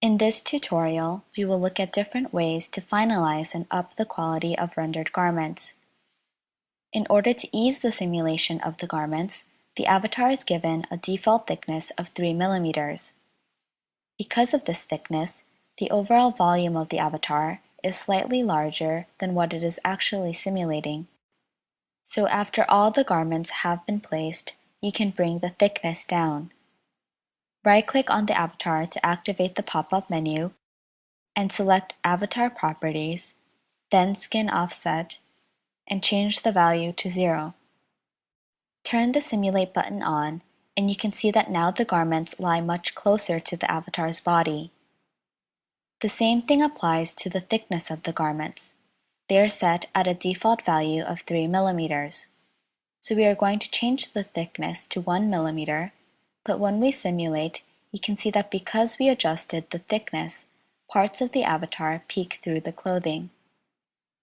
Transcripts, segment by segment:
In this tutorial, we will look at different ways to finalize and up the quality of rendered garments. In order to ease the simulation of the garments, the avatar is given a default thickness of 3 millimeters. Because of this thickness, the overall volume of the avatar is slightly larger than what it is actually simulating. So after all the garments have been placed, you can bring the thickness down. Right-click on the avatar to activate the pop-up menu and select Avatar Properties, then Skin Offset, and change the value to 0. Turn the Simulate button on, and you can see that now the garments lie much closer to the avatar's body. The same thing applies to the thickness of the garments. They are set at a default value of 3 millimeters. So we are going to change the thickness to 1 millimeter, but when we simulate, you can see that because we adjusted the thickness, parts of the avatar peek through the clothing.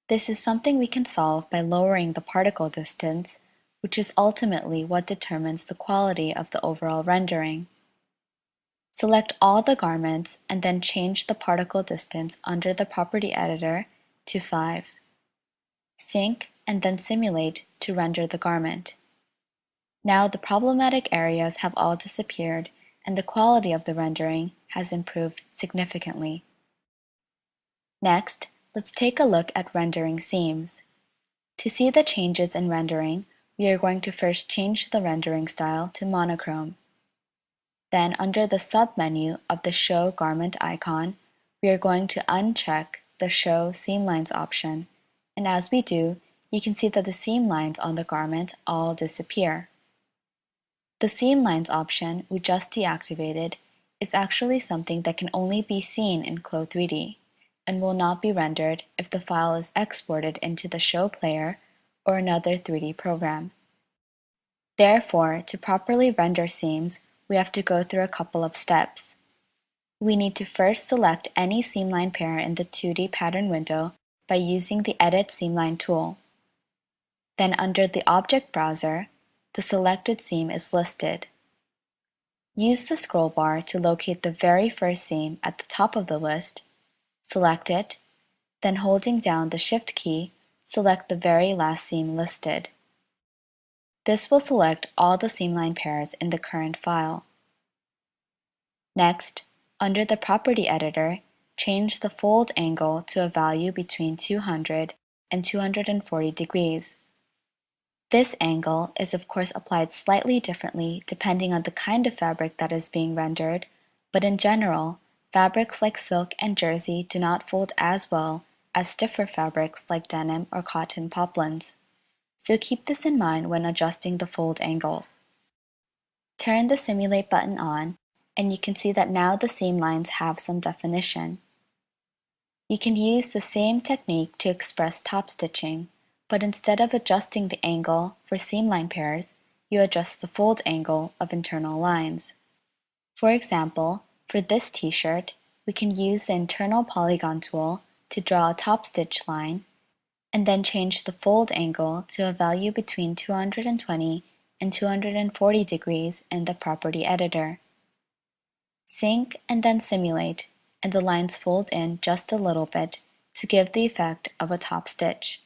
This is something we can solve by lowering the particle distance, which is ultimately what determines the quality of the overall rendering. Select all the garments and then change the particle distance under the property editor to 5. Sync and then simulate to render the garment. Now the problematic areas have all disappeared and the quality of the rendering has improved significantly. Next, let's take a look at rendering seams. To see the changes in rendering, we are going to first change the rendering style to monochrome. Then under the sub-menu of the Show Garment icon, we are going to uncheck the Show Seam Lines option, and as we do, you can see that the seam lines on the garment all disappear. The seam lines option we just deactivated is actually something that can only be seen in Clo3D and will not be rendered if the file is exported into the Show Player or another 3D program. Therefore, to properly render seams, we have to go through a couple of steps. We need to first select any seamline pair in the 2D pattern window by using the Edit Seamline tool. Then under the Object Browser, the selected seam is listed. Use the scroll bar to locate the very first seam at the top of the list, select it, then holding down the Shift key, select the very last seam listed. This will select all the seamline pairs in the current file. Next, under the Property Editor, change the fold angle to a value between 200 and 240 degrees. This angle is of course applied slightly differently depending on the kind of fabric that is being rendered, but in general, fabrics like silk and jersey do not fold as well as stiffer fabrics like denim or cotton poplins. So keep this in mind when adjusting the fold angles. Turn the Simulate button on, and you can see that now the seam lines have some definition. You can use the same technique to express top stitching, but instead of adjusting the angle for seamline pairs, you adjust the fold angle of internal lines. For example, for this t-shirt, we can use the internal polygon tool to draw a top stitch line, and then change the fold angle to a value between 220 and 240 degrees in the Property Editor. Sync and then simulate, and the lines fold in just a little bit to give the effect of a top stitch.